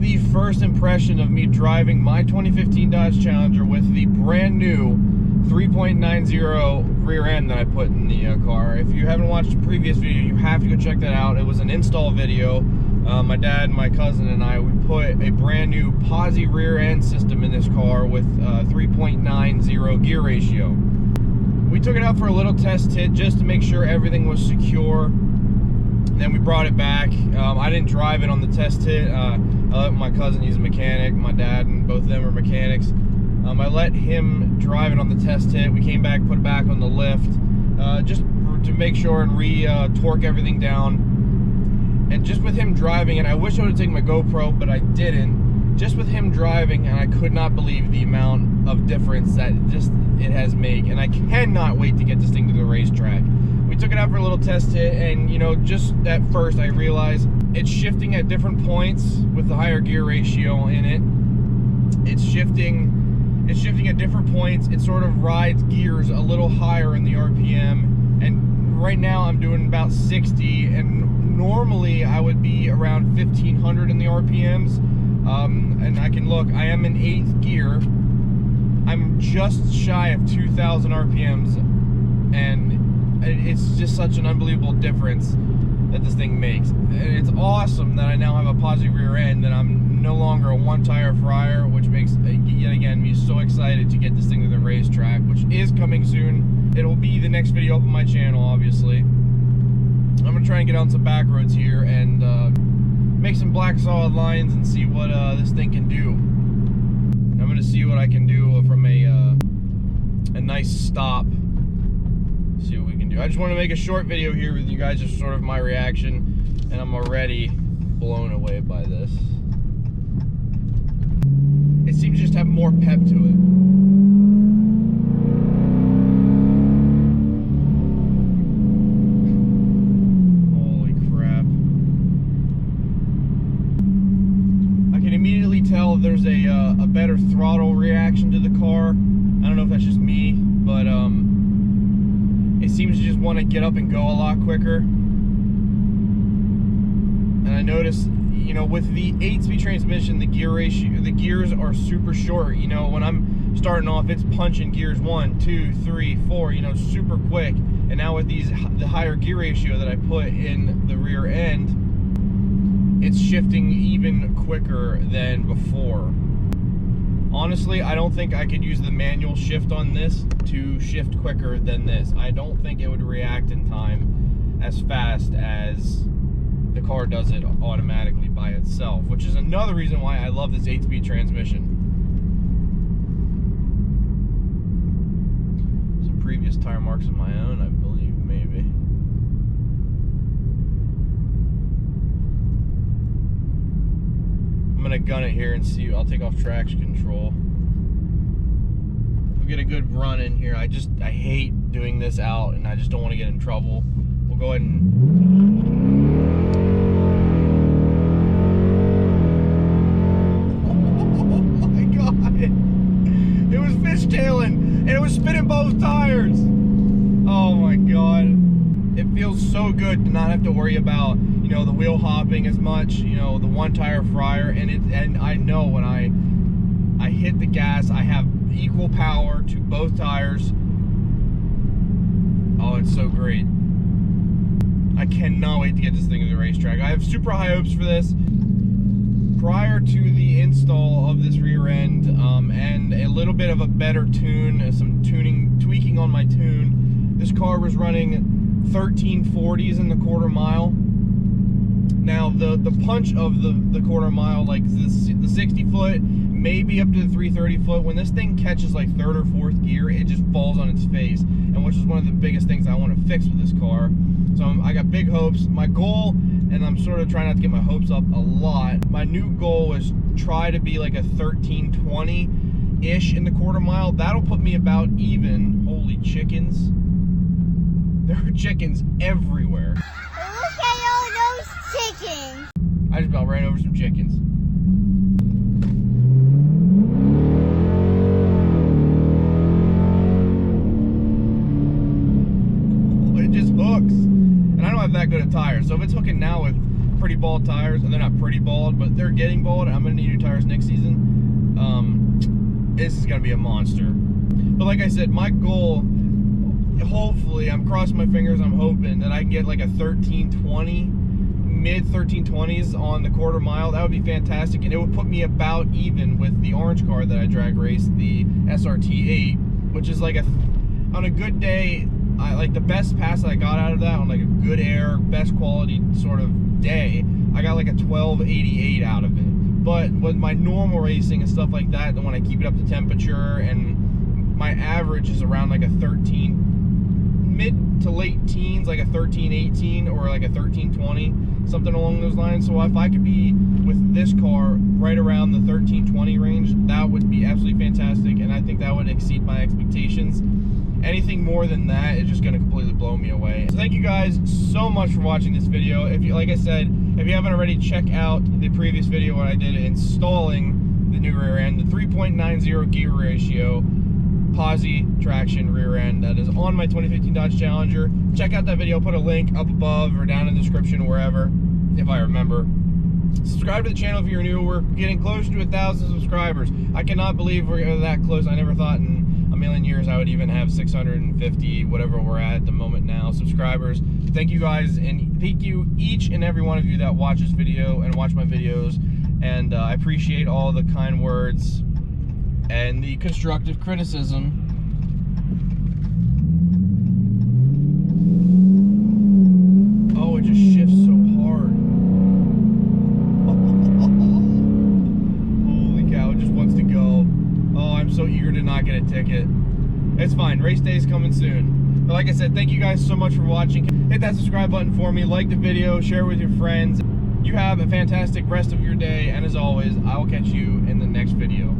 the first impression of me driving my 2015 Dodge Challenger with the brand new 3.90 rear end that I put in the car. If you haven't watched the previous video, you have to go check that out. It was an install video. My dad, my cousin, and I, we put a brand new Posi rear end system in this car with 3.90 gear ratio. We took it out for a little test hit just to make sure everything was secure. Then we brought it back. I didn't drive it on the test hit. I let my cousin, he's a mechanic. My dad and both of them are mechanics. I let him drive it on the test hit. We came back, put it back on the lift, just to make sure and torque everything down. And just with him driving it, I wish I would have taken my GoPro, but I didn't. Just with him driving, and I could not believe the amount of difference that it has made. And I cannot wait to get this thing to the racetrack. We took it out for a little test hit, and you know, just at first I realized it's shifting at different points with the higher gear ratio in it. It's shifting at different points. It sort of rides gears a little higher in the RPM, and right now I'm doing about 60, and normally I would be around 1500 in the RPMs. And I can look, I am in 8th gear. I'm just shy of 2000 RPMs, and it's just such an unbelievable difference that this thing makes. And it's awesome that I now have a Posi rear end, that I'm no longer a one tire fryer, which makes, yet again, me so excited to get this thing to the racetrack, which is coming soon. It'll be the next video up on my channel, obviously. I'm gonna try and get on some back roads here and make some black solid lines and see what this thing can do. I'm gonna see what I can do from a nice stop. See what we can do. I just want to make a short video here with you guys, just sort of my reaction, and I'm already blown away by this. It seems to just have more pep to it. Holy crap. I can immediately tell there's a better throttle reaction to the car. I don't know if that's just me, but it seems to just want to get up and go a lot quicker. And I noticed, you know, with the 8-speed transmission, the gears are super short. You know, when I'm starting off, it's punching gears 1, 2, 3, 4, you know, super quick. And now with the higher gear ratio that I put in the rear end, it's shifting even quicker than before. Honestly, I don't think I could use the manual shift on this to shift quicker than this. I don't think it would react in time as fast as the car does it automatically by itself, which is another reason why I love this 8-speed transmission. Some previous tire marks of my own, I believe, maybe. I'm gonna gun it here and see. I'll take off traction control. We'll get a good run in here. I hate doing this out, and I just don't want to get in trouble. We'll go ahead and... Oh my god! It was fishtailing, and it was spinning both tires. Oh my god! It feels so good to not have to worry about, you know, the wheel hopping as much, you know, the one tire fryer, and I know when I hit the gas, I have equal power to both tires. Oh, it's so great. I cannot wait to get this thing to the racetrack. I have super high hopes for this. Prior to the install of this rear end, and a little bit of a better tune, some tweaking on my tune, this car was running 1340s in the quarter mile. Now the punch of the quarter mile, like the 60 foot, maybe up to the 330 foot, when this thing catches like 3rd or 4th gear, it just falls on its face, and which is one of the biggest things I want to fix with this car. So I got big hopes. My goal, and I'm sort of trying not to get my hopes up a lot, my new goal is try to be like a 1320-ish in the quarter mile. That'll put me about even. Holy chickens. There are chickens everywhere. Look at all those chickens. I just about ran over some chickens. It just hooks. And I don't have that good a tire, so if it's hooking now with pretty bald tires, and they're not pretty bald, but they're getting bald. I'm gonna need new tires next season. This is gonna be a monster. But like I said, my goal, hopefully, I'm crossing my fingers, I'm hoping that I can get like a 1320, mid 1320s on the quarter mile. That would be fantastic, and it would put me about even with the orange car that I drag raced, the SRT8, which is like on a good day, like the best pass that I got out of that on like a good air, best quality sort of day, I got like a 1288 out of it. But with my normal racing and stuff like that, then when I keep it up to temperature, and my average is around like a 13, mid to late teens, like a 1318 or like a 1320, something along those lines. So if I could be with this car right around the 1320 range, that would be absolutely fantastic, and I think that would exceed my expectations. Anything more than that is just going to completely blow me away. So thank you guys so much for watching this video. If you, like I said, if you haven't already, check out the previous video what I did installing the new rear end, the 3.90 gear ratio Posi traction rear end that is on my 2015 Dodge Challenger. Check out that video. I'll put a link up above or down in the description, wherever, if I remember. Subscribe to the channel if you're new. We're getting close to 1,000 subscribers. I cannot believe we're that close. I never thought in a million years I would even have 650, whatever we're at the moment now, subscribers. Thank you guys, and thank you each and every one of you that watch this video and watch my videos, and I appreciate all the kind words and the constructive criticism. Oh, it just shifts so hard. Holy cow, it just wants to go. Oh, I'm so eager to not get a ticket. It's fine, race day is coming soon. But like I said, thank you guys so much for watching. Hit that subscribe button for me, like the video, share with your friends. You have a fantastic rest of your day, and as always, I will catch you in the next video.